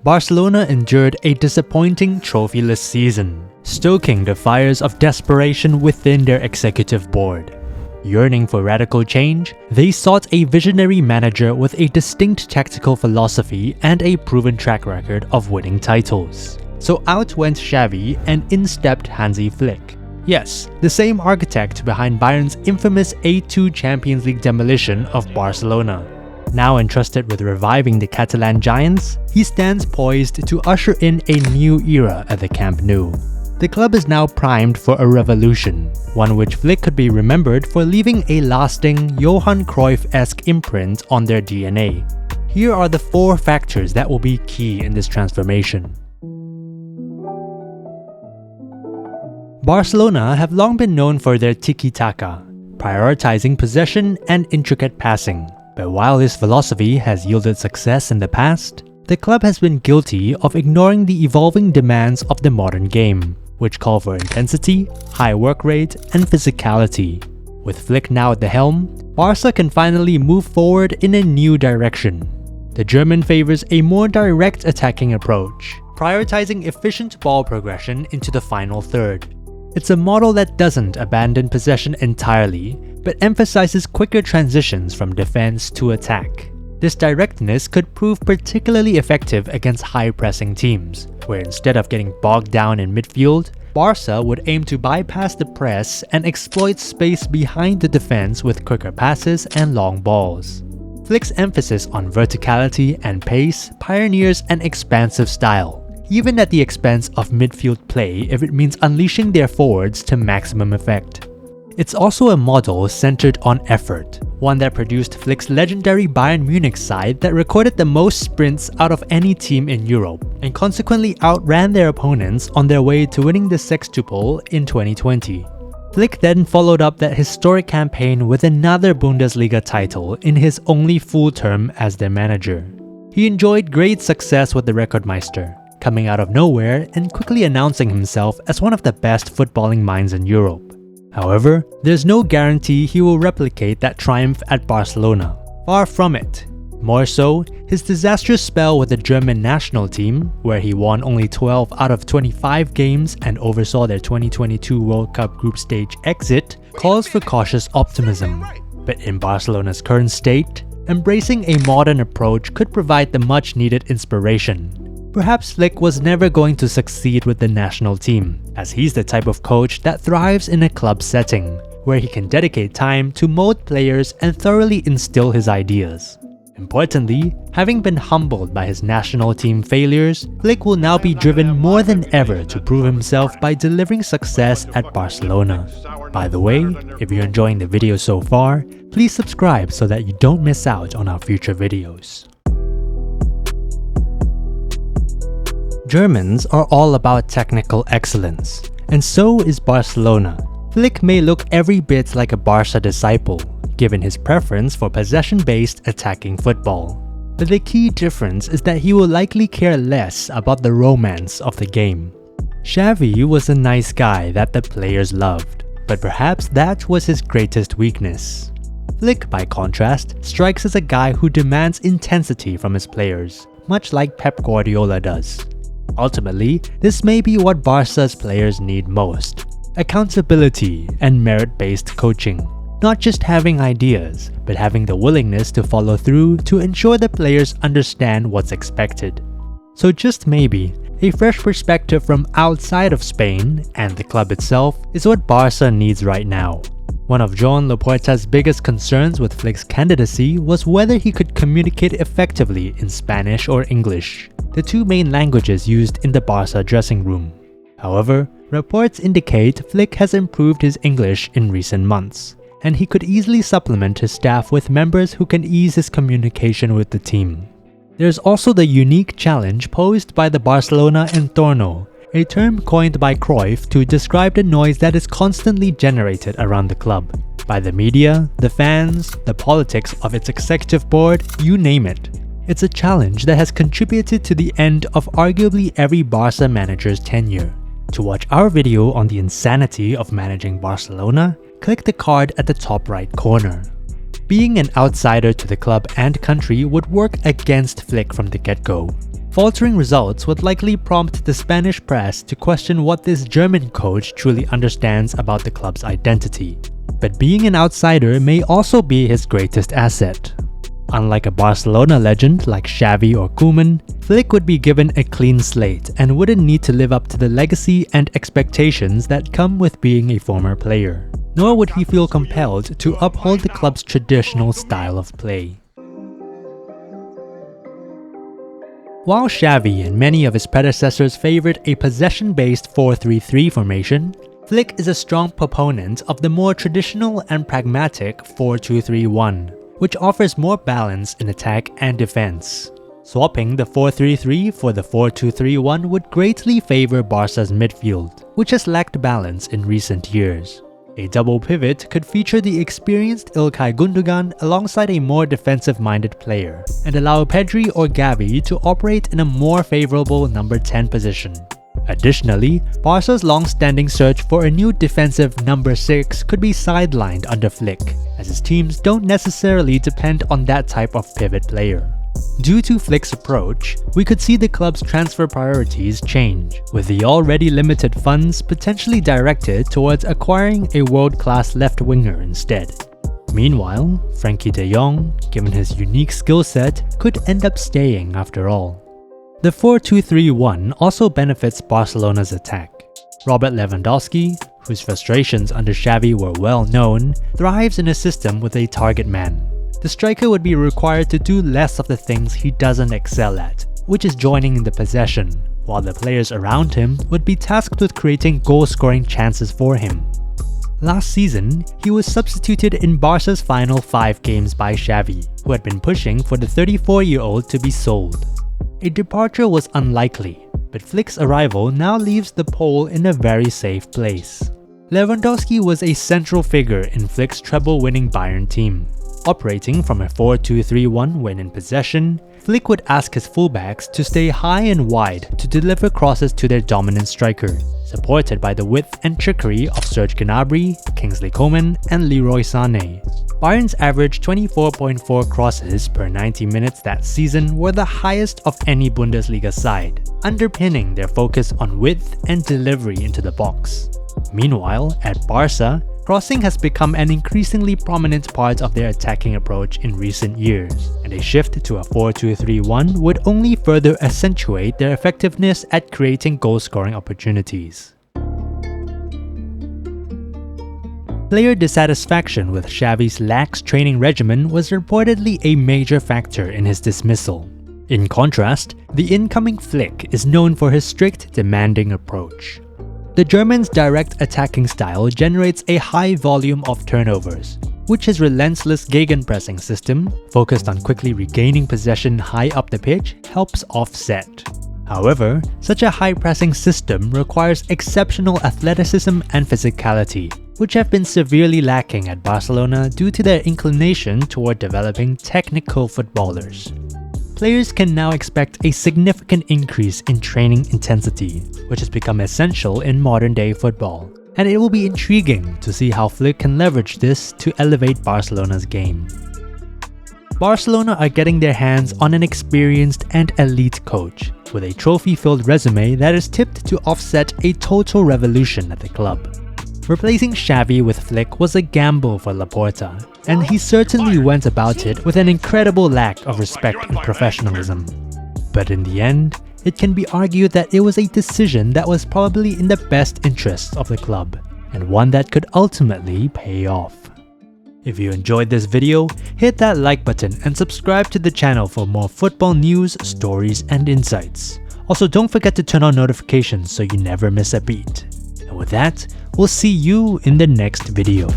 Barcelona endured a disappointing trophyless season, stoking the fires of desperation within their executive board. Yearning for radical change, they sought a visionary manager with a distinct tactical philosophy and a proven track record of winning titles. So out went Xavi and in stepped Hansi Flick. Yes, the same architect behind Bayern's infamous A2 Champions League demolition of Barcelona. Now entrusted with reviving the Catalan giants, he stands poised to usher in a new era at the Camp Nou. The club is now primed for a revolution, one which Flick could be remembered for leaving a lasting Johan Cruyff-esque imprint on their DNA. Here are the 4 factors that will be key in this transformation. Barcelona have long been known for their tiki-taka, prioritizing possession and intricate passing. But while this philosophy has yielded success in the past, the club has been guilty of ignoring the evolving demands of the modern game, which call for intensity, high work rate, and physicality. With Flick now at the helm, Barca can finally move forward in a new direction. The German favors a more direct attacking approach, prioritizing efficient ball progression into the final third. It's a model that doesn't abandon possession entirely, but emphasizes quicker transitions from defense to attack. This directness could prove particularly effective against high-pressing teams, where instead of getting bogged down in midfield, Barca would aim to bypass the press and exploit space behind the defense with quicker passes and long balls. Flick's emphasis on verticality and pace pioneers an expansive style, even at the expense of midfield play if it means unleashing their forwards to maximum effect. It's also a model centered on effort, one that produced Flick's legendary Bayern Munich side that recorded the most sprints out of any team in Europe, and consequently outran their opponents on their way to winning the sextuple in 2020. Flick then followed up that historic campaign with another Bundesliga title in his only full term as their manager. He enjoyed great success with the Rekordmeister, coming out of nowhere and quickly announcing himself as one of the best footballing minds in Europe. However, there's no guarantee he will replicate that triumph at Barcelona. Far from it. More so, his disastrous spell with the German national team, where he won only 12 out of 25 games and oversaw their 2022 World Cup group stage exit, calls for cautious optimism. But in Barcelona's current state, embracing a modern approach could provide the much-needed inspiration. Perhaps Flick was never going to succeed with the national team, as he's the type of coach that thrives in a club setting, where he can dedicate time to mold players and thoroughly instill his ideas. Importantly, having been humbled by his national team failures, Flick will now be driven more than ever to prove himself by delivering success at Barcelona. By the way, if you're enjoying the video so far, please subscribe so that you don't miss out on our future videos. Germans are all about technical excellence, and so is Barcelona. Flick may look every bit like a Barca disciple, given his preference for possession-based attacking football. But the key difference is that he will likely care less about the romance of the game. Xavi was a nice guy that the players loved, but perhaps that was his greatest weakness. Flick, by contrast, strikes as a guy who demands intensity from his players, much like Pep Guardiola does. Ultimately, this may be what Barca's players need most: accountability and merit-based coaching. Not just having ideas, but having the willingness to follow through to ensure the players understand what's expected. So just maybe, a fresh perspective from outside of Spain and the club itself is what Barca needs right now. One of Joan Laporta's biggest concerns with Flick's candidacy was whether he could communicate effectively in Spanish or English, the two main languages used in the Barca dressing room. However, reports indicate Flick has improved his English in recent months, and he could easily supplement his staff with members who can ease his communication with the team. There's also the unique challenge posed by the Barcelona entorno, a term coined by Cruyff to describe the noise that is constantly generated around the club. By the media, the fans, the politics of its executive board, you name it. It's a challenge that has contributed to the end of arguably every Barca manager's tenure. To watch our video on the insanity of managing Barcelona, click the card at the top right corner. Being an outsider to the club and country would work against Flick from the get-go. faltering results would likely prompt the Spanish press to question what this German coach truly understands about the club's identity. But being an outsider may also be his greatest asset. Unlike a Barcelona legend like Xavi or Koeman, Flick would be given a clean slate and wouldn't need to live up to the legacy and expectations that come with being a former player. Nor would he feel compelled to uphold the club's traditional style of play. While Xavi and many of his predecessors favored a possession-based 4-3-3 formation, Flick is a strong proponent of the more traditional and pragmatic 4-2-3-1, which offers more balance in attack and defense. Swapping the 4-3-3 for the 4-2-3-1 would greatly favor Barca's midfield, which has lacked balance in recent years. A double pivot could feature the experienced Ilkay Gundogan alongside a more defensive-minded player, and allow Pedri or Xavi to operate in a more favorable number 10 position. Additionally, Barca's long-standing search for a new defensive number 6 could be sidelined under Flick, as his teams don't necessarily depend on that type of pivot player. Due to Flick's approach, we could see the club's transfer priorities change, with the already limited funds potentially directed towards acquiring a world-class left winger instead. Meanwhile, Frenkie de Jong, given his unique skill set, could end up staying after all. The 4-2-3-1 also benefits Barcelona's attack. Robert Lewandowski, whose frustrations under Xavi were well known, thrives in a system with a target man. The striker would be required to do less of the things he doesn't excel at, which is joining in the possession, while the players around him would be tasked with creating goal-scoring chances for him. Last season, he was substituted in Barca's final 5 games by Xavi, who had been pushing for the 34-year-old to be sold. A departure was unlikely, but Flick's arrival now leaves the pole in a very safe place. Lewandowski was a central figure in Flick's treble-winning Bayern team. Operating from a 4-2-3-1 when in possession, Flick would ask his fullbacks to stay high and wide to deliver crosses to their dominant striker, supported by the width and trickery of Serge Gnabry, Kingsley Coman, and Leroy Sané. Bayern's average 24.4 crosses per 90 minutes that season were the highest of any Bundesliga side, underpinning their focus on width and delivery into the box. Meanwhile, at Barca, crossing has become an increasingly prominent part of their attacking approach in recent years, and a shift to a 4-2-3-1 would only further accentuate their effectiveness at creating goal-scoring opportunities. Player dissatisfaction with Xavi's lax training regimen was reportedly a major factor in his dismissal. In contrast, the incoming Flick is known for his strict, demanding approach. The German's direct attacking style generates a high volume of turnovers, which his relentless gegenpressing system, focused on quickly regaining possession high up the pitch, helps offset. However, such a high-pressing system requires exceptional athleticism and physicality, which have been severely lacking at Barcelona due to their inclination toward developing technical footballers. Players can now expect a significant increase in training intensity, which has become essential in modern-day football, and it will be intriguing to see how Flick can leverage this to elevate Barcelona's game. Barcelona are getting their hands on an experienced and elite coach, with a trophy-filled resume that is tipped to offset a total revolution at the club. Replacing Xavi with Flick was a gamble for Laporta, and he certainly went about it with an incredible lack of respect and professionalism. But in the end, it can be argued that it was a decision that was probably in the best interests of the club, and one that could ultimately pay off. If you enjoyed this video, hit that like button and subscribe to the channel for more football news, stories, and insights. Also, don't forget to turn on notifications so you never miss a beat. And with that, we'll see you in the next video.